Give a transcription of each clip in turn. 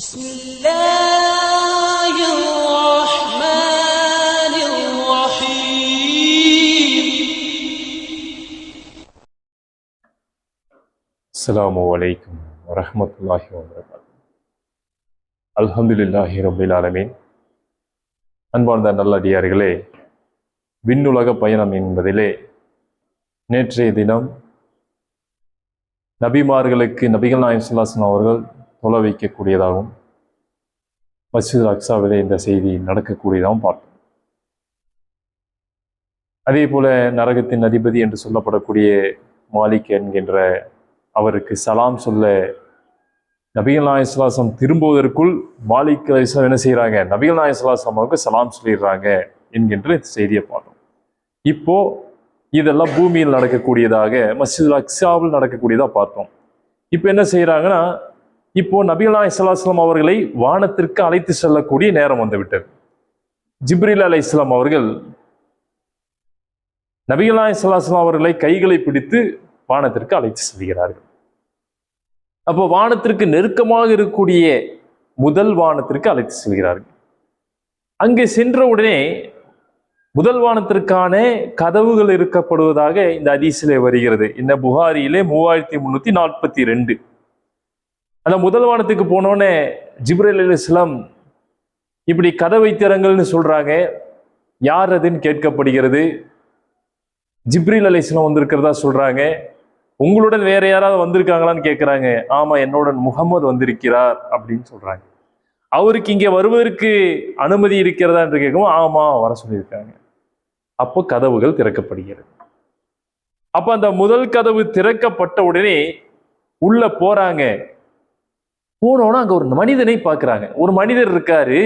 بسم الله الرحمن الرحيم. السلام عليكم ورحمة الله وبركاته. அல்ஹம்துலில்லாஹி ரப்பில் ஆலமீன். அன்பார்ந்த நல்லடியார்களே, விண்ணுலக பயணம் என்பதிலே நேற்றைய தினம் நபிமார்களுக்கு நபிகள் நாயகம் ஸல்லல்லாஹு அலைஹி வஸல்லம் அவர்கள் தொலை வைக்கக்கூடியதாகவும் மஸ்ஜித் அக்ஸாவிலே இந்த செய்தி நடக்கக்கூடியதாகவும் பார்த்தோம். அதே போல நரகத்தின் அதிபதி என்று சொல்லப்படக்கூடிய மாலிக் என்கின்ற அவருக்கு சலாம் சொல்ல நபிகள் நாயகம் ஸல்லல்லாஹு அலைஹி வஸல்லம் திரும்புவதற்குள் மாலிக் அலைஹிஸ்ஸலாம் என்ன செய்கிறாங்க, நபிகள் நாயகம் ஸல்லல்லாஹு அலைஹி வஸல்லம் அவருக்கு சலாம் சொல்லிடுறாங்க என்கின்ற செய்தியை பார்த்தோம். இப்போ இதெல்லாம் பூமியில் நடக்கக்கூடியதாக மஸ்ஜித் அக்ஸாவில் நடக்கக்கூடியதாக பார்த்தோம். இப்போ என்ன செய்கிறாங்கன்னா, இப்போ நபிகள் நாயகம் ஸல்லல்லாஹு அலைஹி வஸல்லம் அவர்களை வானத்திற்கு அழைத்து செல்லக்கூடிய நேரம் வந்துவிட்டது. ஜிப்ரீல் அலைஹிஸ்ஸலாம் அவர்கள் நபிகள் நாயகம் ஸல்லல்லாஹு அலைஹி வஸல்லம் அவர்களை கைகளை பிடித்து வானத்திற்கு அழைத்து செல்கிறார்கள். அப்போ வானத்திற்கு நெருக்கமாக இருக்கக்கூடிய முதல் வானத்திற்கு அழைத்து செல்கிறார்கள். அங்கே சென்ற உடனே முதல் வானத்திற்கான கதவுகள் இருக்கப்படுவதாக இந்த ஹதீஸிலே வருகிறது. இந்த புகாரியிலே 3342. அந்த முதல் வானத்துக்கு போனோடனே ஜிப்ரீல் அலைஹிஸ்ஸலாம் இப்படி கதவை திறங்கள்னு சொல்றாங்க. யார் அதுன்னு கேட்கப்படுகிறது. ஜிப்ரீல் அலைஹிஸ்ஸலாம் வந்திருக்கிறதா சொல்றாங்க. உங்களுடன் வேற யாராவது வந்திருக்காங்களான்னு கேட்கிறாங்க. ஆமா, என்னுடன் முகமது வந்திருக்கிறார் அப்படின்னு சொல்றாங்க. அவருக்கு இங்கே வருவதற்கு அனுமதி இருக்கிறதா என்று கேட்கவும் ஆமா, வர சொல்லியிருக்காங்க. அப்போ கதவுகள் திறக்கப்படுகிறது. அப்ப அந்த முதல் கதவு திறக்கப்பட்ட உடனே உள்ள போறாங்க. போனோன்னா அங்க ஒரு மனிதனை பார்க்கிறாங்க. ஒரு மனிதர் இருக்காரு.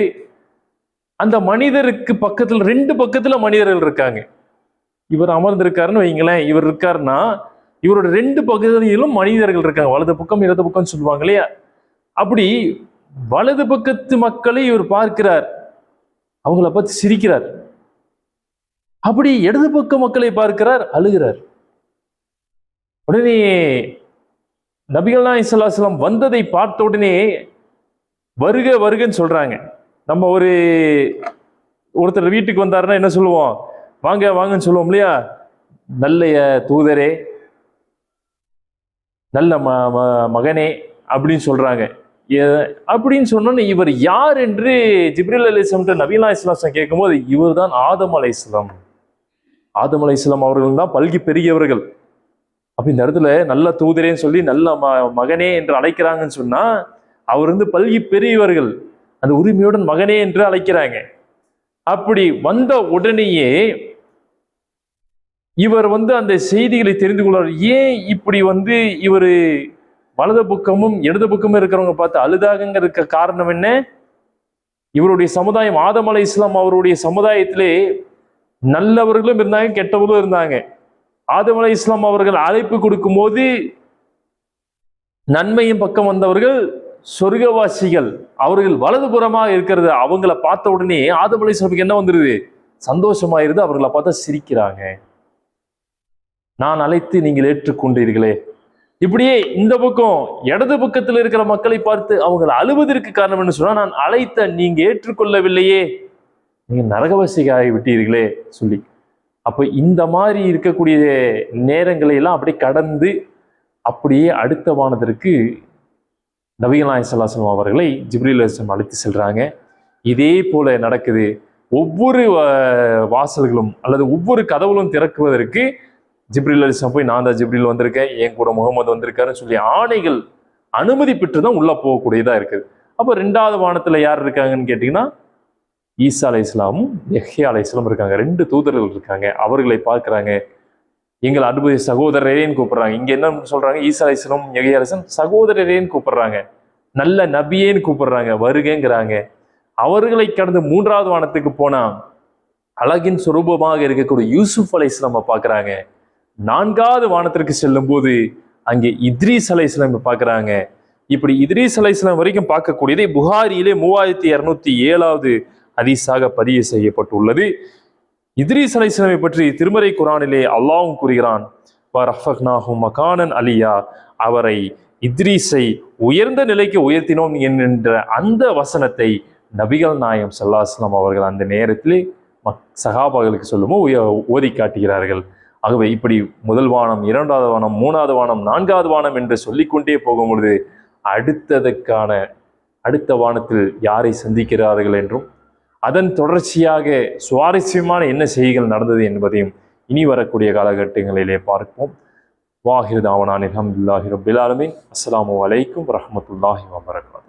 அந்த மனிதருக்கு பக்கத்துல 2 பக்கத்துல மனிதர்கள் இருக்காங்க. இவர் அமர்ந்திருக்காருன்னு வைங்களேன். இவர் இருக்காருன்னா இவரோட 2 பகுதியிலும் மனிதர்கள் இருக்காங்க. வலது பக்கம் இடது பக்கம் சொல்லுவாங்க இல்லையா? அப்படி வலது பக்கத்து மக்களை இவர் பார்க்கிறார். அவங்கள பார்த்து சிரிக்கிறார். அப்படி இடது பக்க மக்களை பார்க்கிறார், அழுகிறார். உடனே நபிகள் நாயகம் ஸல்லல்லாஹு அலைஹி வஸல்லம் வந்ததை பார்த்த உடனே வருக வருகன்னு சொல்றாங்க. நம்ம ஒருத்தர் வீட்டுக்கு வந்தாருன்னா என்ன சொல்லுவோம்? வாங்க வாங்கன்னு சொல்லுவோம் இல்லையா? நல்ல தூதரே, நல்ல மகனே அப்படின்னு சொல்றாங்க. அப்படின்னு சொன்னோன்னு இவர் யார் என்று ஜிப்ரீல் அலைஹிஸ்ஸலாம் நபிகள் நாயகம் ஸல்லல்லாஹு அலைஹி வஸல்லம் கேட்கும்போது இவர் தான் ஆதம் அலைஹிஸ்ஸலாம். ஆதம் அலைஹிஸ்ஸலாம் அவர்கள் தான் பல்கி பெரியவர்கள். அப்ப இந்த இடத்துல நல்ல தூதரேன்னு சொல்லி நல்ல மகனே என்று அழைக்கிறாங்கன்னு சொன்னா அவர் பல்கி பெரியவர்கள். அந்த உரிமையுடன் மகனே என்று அழைக்கிறாங்க. அப்படி வந்த உடனேயே இவர் அந்த செய்திகளை தெரிந்து கொள்வார். ஏன் இப்படி இவர் வலது பக்கமும் இடது பக்கமும் இருக்கிறவங்க பார்த்து அழுதாகங்கிறதுக்கு காரணம் என்ன? இவருடைய சமுதாயம் ஆதம் அலைஹிஸ்ஸலாம் அவருடைய சமுதாயத்திலே நல்லவர்களும் இருந்தாங்க, கெட்டவர்களும் இருந்தாங்க. ஆதம் அலைஹிஸ்ஸலாம் அவர்கள் அழைப்பு கொடுக்கும் போது நன்மையின் பக்கம் வந்தவர்கள் சொர்க்கவாசிகள். அவர்கள் வலதுபுறமாக இருக்கிறது. அவங்கள பார்த்த உடனே ஆதம் அலைஹிஸ்ஸலாமுக்கு என்ன வந்துருது? சந்தோஷமாயிருது. அவர்களை பார்த்தா சிரிக்கிறாங்க. நான் அழைத்து நீங்கள் ஏற்றுக்கொண்டீர்களே. இப்படியே இந்த பக்கம் இடது பக்கத்தில் இருக்கிற மக்களை பார்த்து அவங்க அழுவதற்கு காரணம் என்ன சொன்னா, நான் அழைத்த நீங்க ஏற்றுக்கொள்ளவில்லையே, நீங்க நரகவாசியாகி விட்டீர்களே சொல்லி. அப்ப இந்த மாதிரி இருக்கக்கூடிய நேரங்களை எல்லாம் அப்படியே கடந்து அப்படியே அடுத்த வானத்திற்கு நபிகள் நாயகம் ஸல்லல்லாஹு அலைஹி வஸல்லம் அவர்களை ஜிப்ரீல் அலைஹிஸ்ஸலாம் அழைத்து செல்றாங்க. இதே போல நடக்குது. ஒவ்வொரு வாசல்களும் அல்லது ஒவ்வொரு கதவுகளும் திறக்குவதற்கு ஜிப்ரீல் அலைஹிஸ்ஸலாம் போய் நான் தான் ஜிப்ரீல் வந்திருக்கேன், என் கூட முகமது வந்திருக்காருன்னு சொல்லி ஆணைகள் அனுமதி பெற்று தான் உள்ள போகக்கூடியதா இருக்குது. அப்போ 2வது வானத்துல யார் இருக்காங்கன்னு கேட்டீங்கன்னா ஈசா அலைஹிஸ்ஸலாமும் யஹ்யா அலைஹிஸ்ஸலாம் இருக்காங்க. 2 தூதர்கள் இருக்காங்க. அவர்களை பார்க்கிறாங்க. எங்கள் அன்பு சகோதரரேன்னு கூப்பிடுறாங்க. இங்க என்ன சொல்றாங்க? ஈசா அலைஹிஸ்ஸலாம் யஹ்யா அலைஹிஸ்ஸலாம் சகோதரரேன்னு கூப்பிடுறாங்க. நல்ல நபியேன்னு கூப்பிடுறாங்க. வருகங்கிறாங்க. அவர்களை கடந்து 3வது வானத்துக்கு போனா அழகின் சுரூபமாக இருக்கக்கூடிய யூசுப் அலைஹிஸ்ஸலாமை பார்க்கிறாங்க. 4வது வானத்திற்கு செல்லும் போது அங்கே இத்ரீஸ் அலைஹிஸ்ஸலாம் பார்க்கிறாங்க. இப்படி இத்ரீஸ் அலைஹிஸ்ஸலாம் வரைக்கும் பார்க்கக்கூடியதை புகாரியிலே 3207வது ஹதீஸாக பதிவு செய்யப்பட்டுள்ளது. இத்ரீஸ் அலைஹிஸ்ஸலாமை பற்றி திருமறை குர்ஆனிலே அல்லாஹ் கூறுகிறான், வரஃபக்னாஹு மகானன் அலியா, அவரை இத்ரீஸை உயர்ந்த நிலைக்கு உயர்த்தினோம் என்கின்ற அந்த வசனத்தை நபிகள் நாயகம் ஸல்லல்லாஹு அலைஹி வஸல்லம் அவர்கள் அந்த நேரத்திலே சகாபாக்களுக்கு சொல்லும்போது ஓதி காட்டுகிறார்கள். ஆகவே இப்படி முதல் வானம், இரண்டாவது வானம், மூணாவது வானம், நான்காவது வானம் என்று சொல்லிக்கொண்டே போகும் பொழுது அடுத்த வானத்தில் யாரை சந்திக்கிறார்கள் என்றும் அதன் தொடர்ச்சியாக சுவாரஸ்யமான என்ன செய்திகள் நடந்தது என்பதையும் இனி வரக்கூடிய காலகட்டங்களிலே பார்ப்போம். வாஹிர் தாவனான் அல்ஹம்துலில்லாஹி ரப்பில் ஆலமீன். அஸ்ஸலாமு அலைக்கும் வரஹ்மத்துல்லாஹி வபரகாத்துஹு.